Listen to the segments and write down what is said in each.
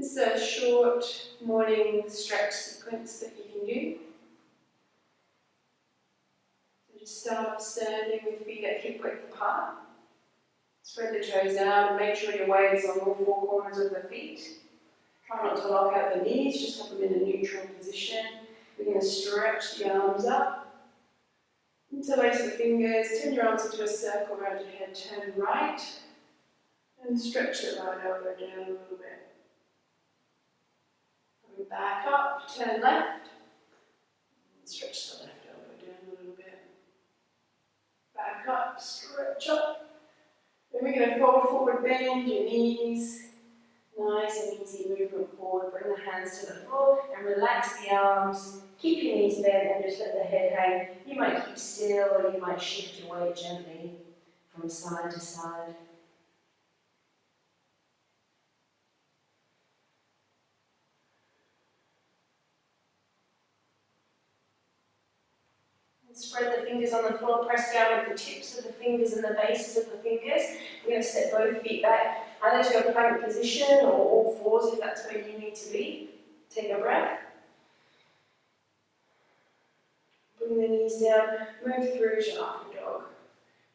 This is a short morning stretch sequence that you can do. So just start off standing with feet at hip width apart. Spread the toes out and make sure your weight is on all four corners of the feet. Try not to lock out the knees, just have them in a neutral position. We're going to stretch the arms up. Interlace the fingers, turn your arms into a circle around your head, turn right. And stretch the right elbow down a little bit. Coming back up, turn left. And stretch the left elbow down a little bit. Back up, stretch up. Then we're going to fold forward, bend your knees. Nice and easy movement forward. Bring the hands to the floor and relax the arms. Keep your knees bent and just let the head hang. You might keep still or you might shift your weight gently from side to side. Spread the fingers on the floor, press down with the tips of the fingers and the bases of the fingers. We're going to step both feet back, either to a plank position or all fours if that's where you need to be. Take a breath. Bring the knees down, move through to upward dog.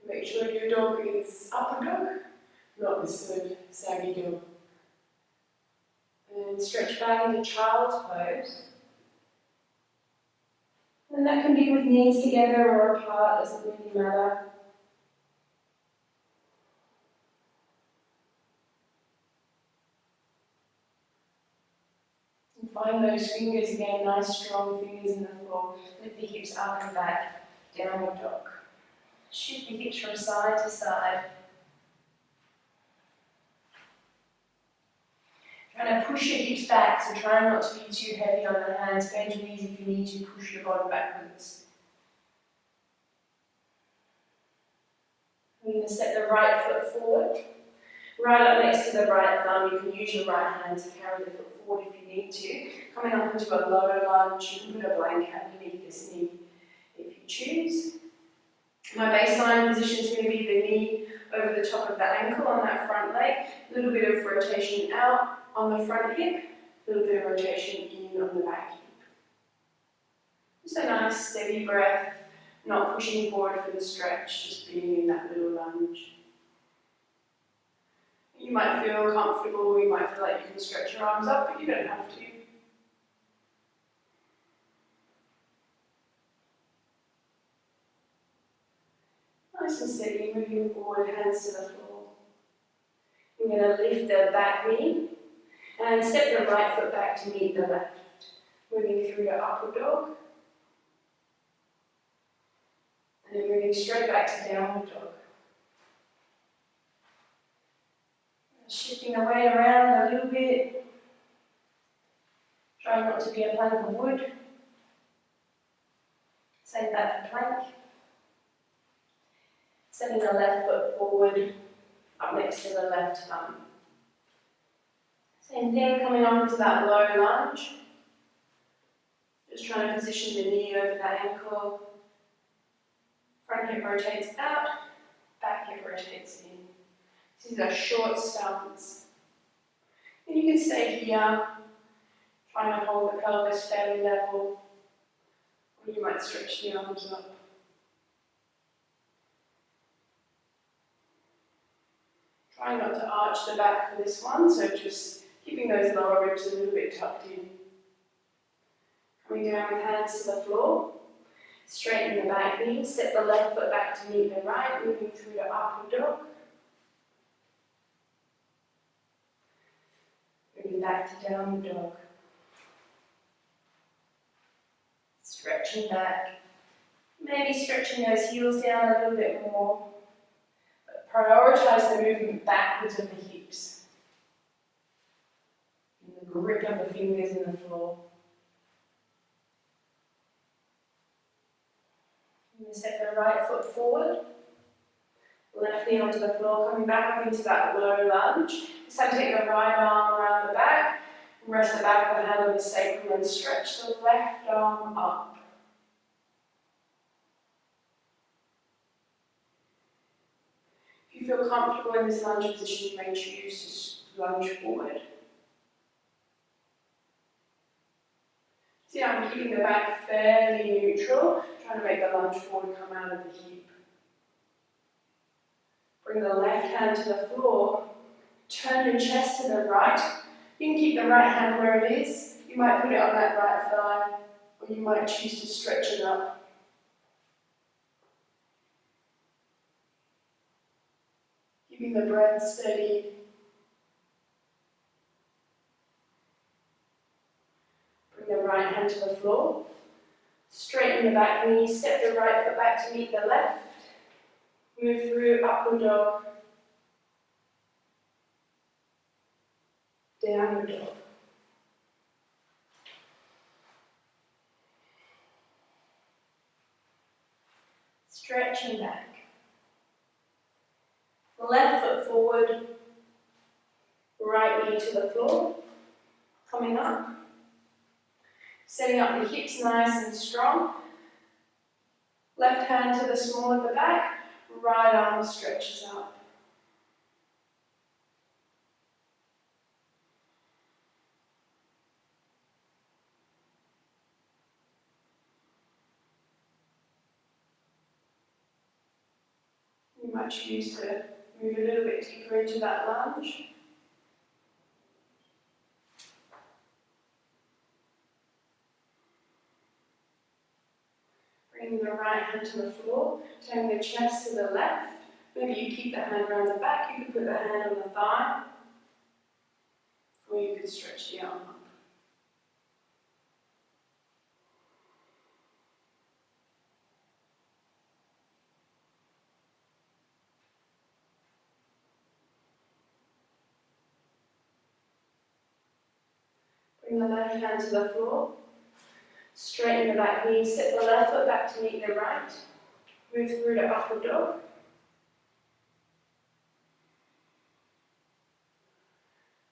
Make sure your dog is upward dog, not this sort of saggy dog. And stretch back into child's pose. And that can be with knees together or apart, doesn't really matter. And find those fingers again, nice strong fingers in the floor. Lift the hips up and back, downward dog. Shift the hips from side to side. Trying to push your hips back, so try not to be too heavy on the hands. Bend your knees if you need to, push your bottom backwards. We're going to step the right foot forward. Right up next to the right thumb, you can use your right hand to carry the foot forward if you need to. Coming up into a low lunge, you can put a blanket underneath this knee if you choose. My baseline position is going to be the knee over the top of the ankle on that front leg. A little bit of rotation out on the front hip, a little bit of rotation in on the back hip. Just a nice steady breath, not pushing forward for the stretch, just being in that little lunge. You might feel comfortable, you might feel like you can stretch your arms up, but you don't have to. Nice and steady, moving forward, hands to the floor. You're going to lift the back knee and step the right foot back to meet the left. Moving through to upward dog. And then moving straight back to downward dog. Shifting the weight around a little bit. Try not to be a plank of wood. Save that for plank. Stepping the left foot forward, up next to the left thumb. Same thing, coming up into that low lunge. Just trying to position the knee over that ankle. Front hip rotates out, back hip rotates in. This is a short stance. And you can stay here, trying to hold the pelvis fairly level, or you might stretch the arms up. Try not to arch the back for this one, so just keeping those lower ribs a little bit tucked in. Coming down with hands to the floor. Straighten the back knee, step the left foot back to meet the right, moving through to upward dog. Moving back to downward dog. Stretching back. Maybe stretching those heels down a little bit more. But prioritize the movement backwards of the hips. And the grip of the fingers in the floor. You're going to step the right foot forward, left knee onto the floor, coming back up into that low lunge. This time take the right arm around the back, and rest the back of the hand on the sacrum and stretch the left arm up. If you feel comfortable in this lunge position, you may choose to lunge forward. See, I'm keeping the back fairly neutral, trying to make the lunge forward come out of the hip. Bring the left hand to the floor. Turn your chest to the right. You can keep the right hand where it is. You might put it on that right thigh, or you might choose to stretch it up. Keeping the breath steady. Bring the right hand to the floor. Straighten the back knee, step the right foot back to meet the left. Move through upward dog. Downward dog. Stretching back. Left foot forward, right knee to the floor, coming up. Setting up the hips nice and strong. Left hand to the small of the back, right arm stretches up. You might choose to move a little bit deeper into that lunge. Bringing the right hand to the floor, turning the chest to the left. Maybe you keep the hand around the back, you could put the hand on the thigh, or you could stretch the arm up. Bring the left hand to the floor. Straighten the back knee, step the left foot back to meet the right. Move through to upward dog.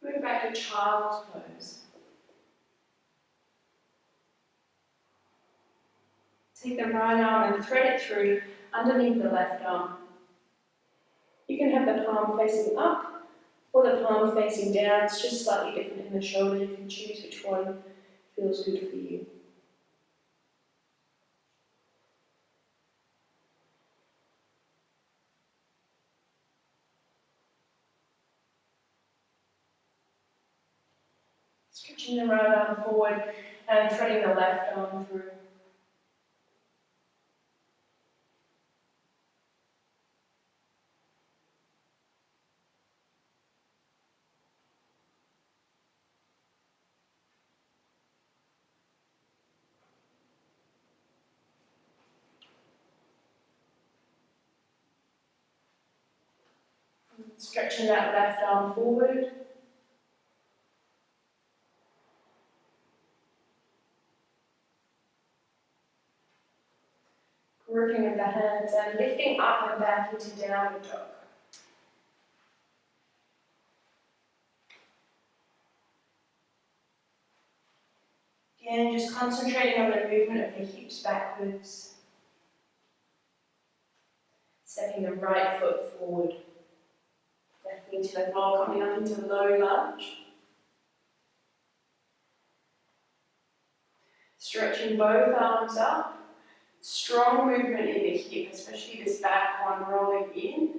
Move back to child's pose. Take the right arm and thread it through underneath the left arm. You can have the palm facing up or the palm facing down. It's just slightly different in the shoulder. You can choose which one feels good for you. Stretching the right arm forward and threading the left arm through. Stretching that left arm forward. Gripping with the hands and lifting up and back into downward dog. Again, just concentrating on the movement of the hips backwards. Stepping the right foot forward. Left knee to the floor, coming up into low lunge. Stretching both arms up. Strong movement in the hip, especially this back one rolling in.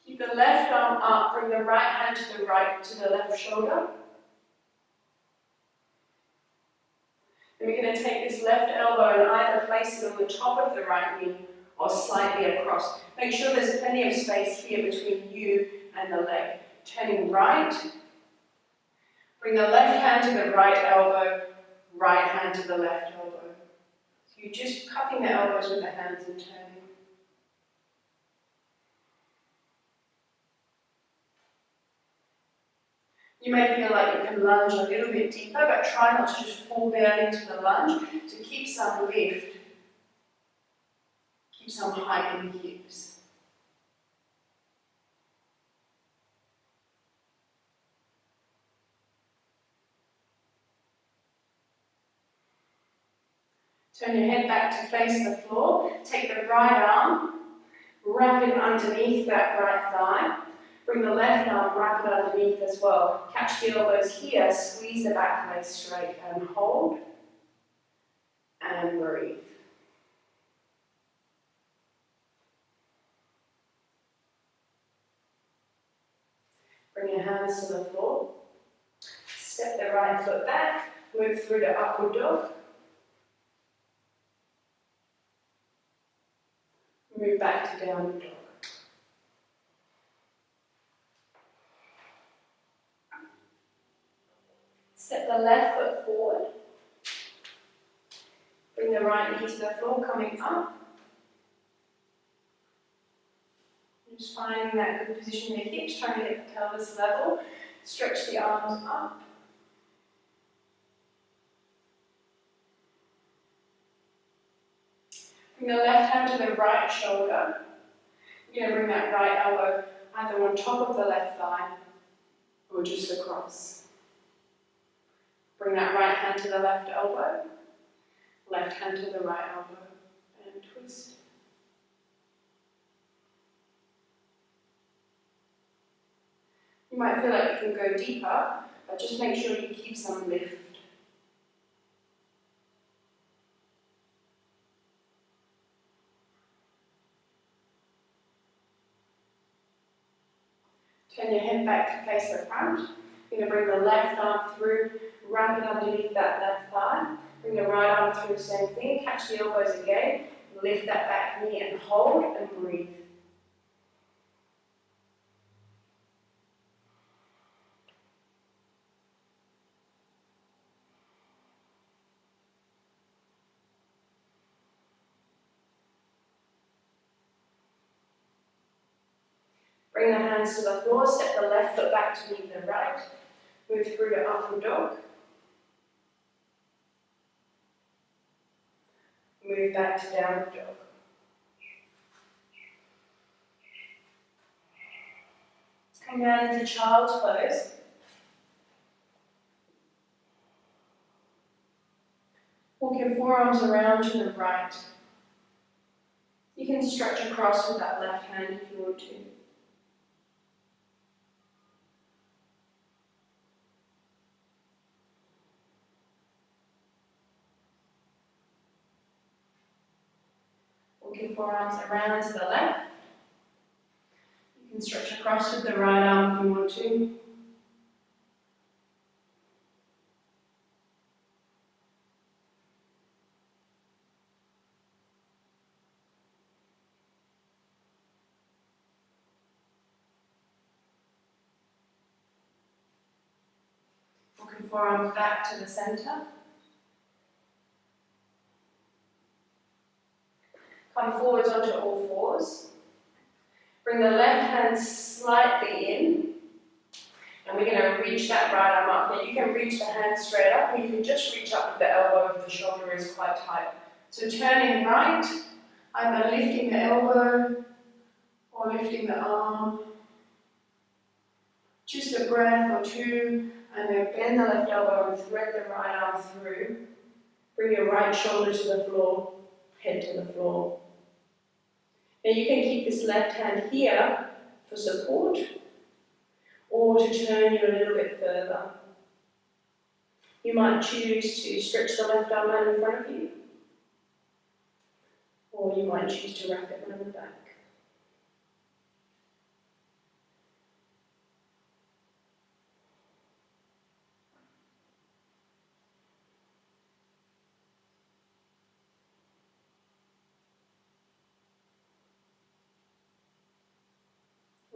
Keep the left arm up, bring the right hand to the left shoulder. And we're going to take this left elbow and either place it on the top of the right knee or slightly across. Make sure there's plenty of space here between you and the leg. Turning right. Bring the left hand to the right elbow, right hand to the left elbow. So you're just cupping the elbows with the hands and turning. You may feel like you can lunge a little bit deeper, but try not to just fall down into the lunge, to keep some lift, keep some height in the hips. Turn your head back to face the floor. Take the right arm, wrap it underneath that right thigh. Bring the left arm, wrap it underneath as well. Catch the elbows here, squeeze the back leg straight and hold. And breathe. Bring your hands to the floor. Step the right foot back. Move through to upward dog. Move back to downward dog. Step the left foot forward. Bring the right knee to the floor, coming up. Just finding that good position in the hips, trying to get the pelvis level. Stretch the arms up. Bring the left hand to the right shoulder. You're going to bring that right elbow either on top of the left thigh or just across. Bring that right hand to the left elbow, left hand to the right elbow, and twist. You might feel like you can go deeper, but just make sure you keep some lift. Turn your head back to face the front. You're going to bring the left arm through, wrap it underneath that left thigh. Bring the right arm through the same thing, catch the elbows again, lift that back knee and hold and breathe. Bring the hands to the floor, step the left foot back to meet the right. Move through to upward dog. Move back to downward dog. Come down into child's pose. Walk your forearms around to the right. You can stretch across with that left hand if you want to. Walk your forearms around to the left. You can stretch across with the right arm if you want to. Walk your forearms back to the center. Come forwards onto all fours. Bring the left hand slightly in. And we're going to reach that right arm up. Now you can reach the hand straight up, or you can just reach up with the elbow if the shoulder is quite tight. So turning right, either lifting the elbow or lifting the arm. Just a breath or two, and then bend the left elbow and thread the right arm through. Bring your right shoulder to the floor, head to the floor. Now you can keep this left hand here for support, or to turn you a little bit further. You might choose to stretch the left arm out in front of you, or you might choose to wrap it around the back.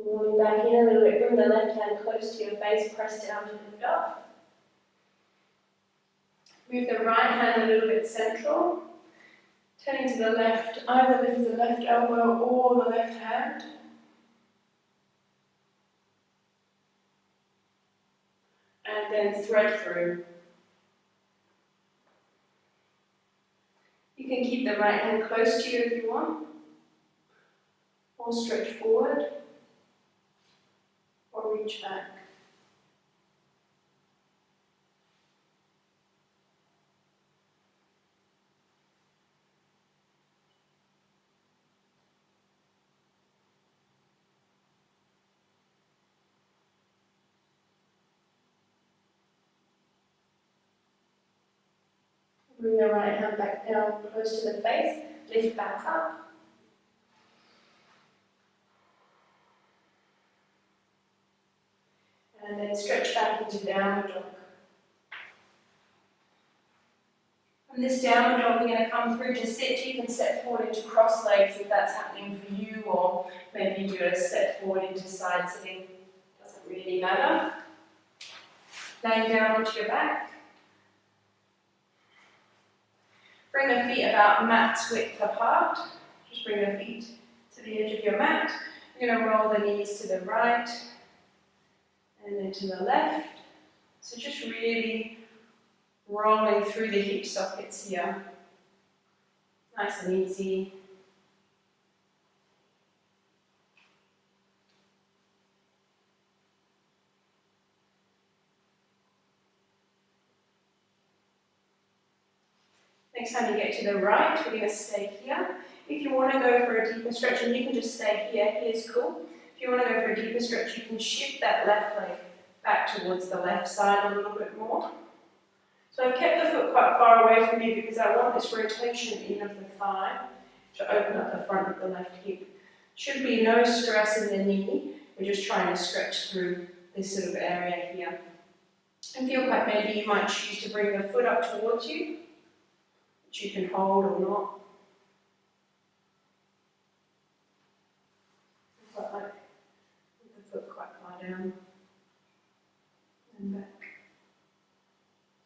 Rolling back in a little bit, bring the left hand close to your face, press down to lift up. Move the right hand a little bit central. Turning to the left, either lift the left elbow or the left hand. And then thread through. You can keep the right hand close to you if you want, or stretch forward, or reach back. Bring the right hand back down close to the face, lift back up. And then stretch back into downward dog. From this downward dog, we're going to come through to sit. You can step forward into cross legs if that's happening for you, or maybe do a step forward into side sitting. Doesn't really matter. Laying down onto your back. Bring the feet about mat's width apart. Just bring the feet to the edge of your mat. You're going to roll the knees to the right and then to the left. So just really rolling through the hip sockets here. Nice and easy. Next time you get to the right, we're going to stay here. If you want to go for a deeper stretch, and you can just stay here, here's cool. If you want to go for a deeper stretch, you can shift that left leg back towards the left side a little bit more. So I've kept the foot quite far away from you because I want this rotation in of the thigh to open up the front of the left hip. Should be no stress in the knee. We're just trying to stretch through this sort of area here. And feel like maybe you might choose to bring the foot up towards you, which you can hold or not. Quite like with the foot quite far down and back.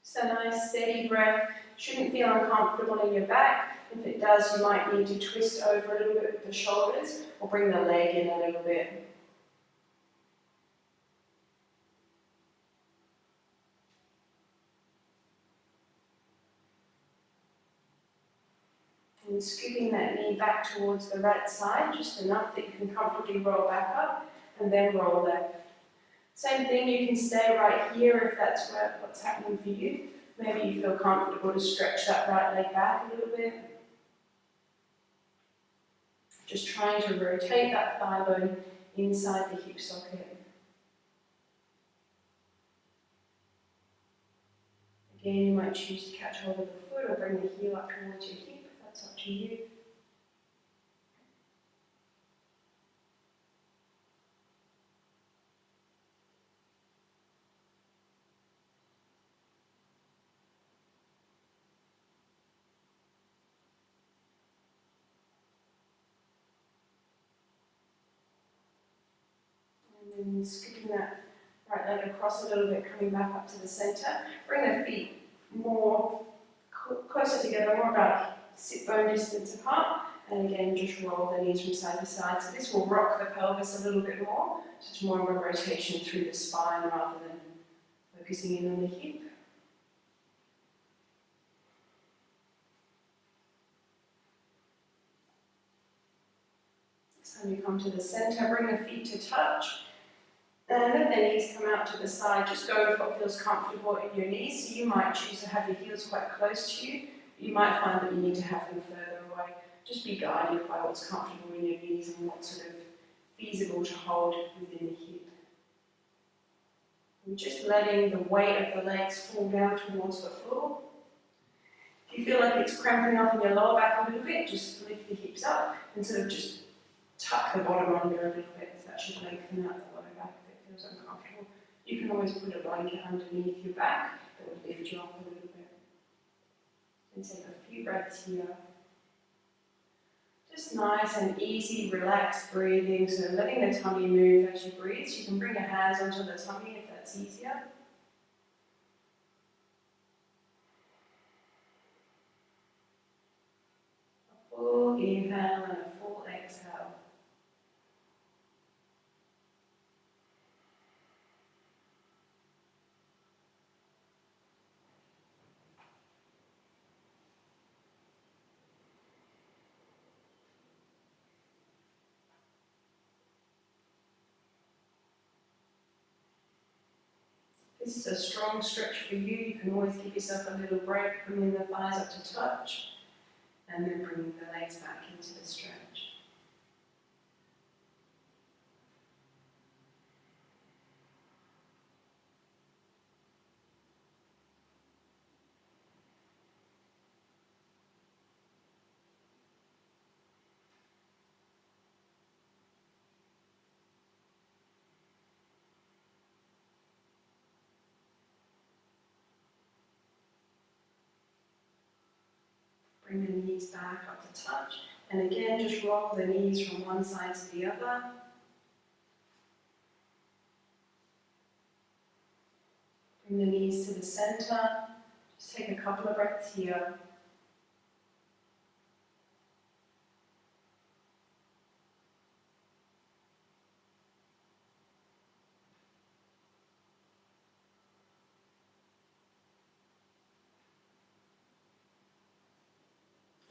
Just a nice steady breath. Shouldn't feel uncomfortable in your back. If it does, you might need to twist over a little bit with the shoulders or bring the leg in a little bit. And scooping that knee back towards the right side, just enough that you can comfortably roll back up and then roll left. Same thing, you can stay right here if that's what's happening for you. Maybe you feel comfortable to stretch that right leg back a little bit. Just trying to rotate that thigh bone inside the hip socket. Again, you might choose to catch hold of the foot or bring the heel up towards your hip. That's up to you. And then scooping that right leg across a little bit, coming back up to the centre. Bring the feet more closer together, more about sit bone distance apart. And again, just roll the knees from side to side. So this will rock the pelvis a little bit more. So it's more of a rotation through the spine rather than focusing in on the hip. So you come to the centre, bring the feet to touch. And let the knees come out to the side. Just go with what feels comfortable in your knees. So you might choose to have your heels quite close to you. You might find that you need to have them further away. Just be guided by what's comfortable in your knees and what's sort of feasible to hold within the hip. And just letting the weight of the legs fall down towards the floor. If you feel like it's cramping up in your lower back a little bit, just lift the hips up and sort of just tuck the bottom under a little bit. So that should lengthen out the lower back if it feels uncomfortable. You can always put a blanket underneath your back that would lift you up a little bit. And take a few breaths here. Just nice and easy, relaxed breathing. So letting the tummy move as you breathe. So you can bring your hands onto the tummy if that's easier. A full inhale and a full exhale. This is a strong stretch for you. You can always give yourself a little break, bringing the thighs up to touch, and then bringing the legs back into the stretch. Bring the knees back up to touch. And again, just roll the knees from one side to the other. Bring the knees to the center. Just take a couple of breaths here.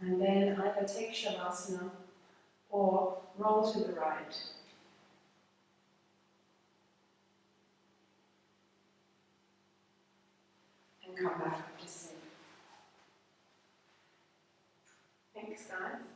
And then either take Shavasana or roll to the right. And come back up to sit. Thanks, guys.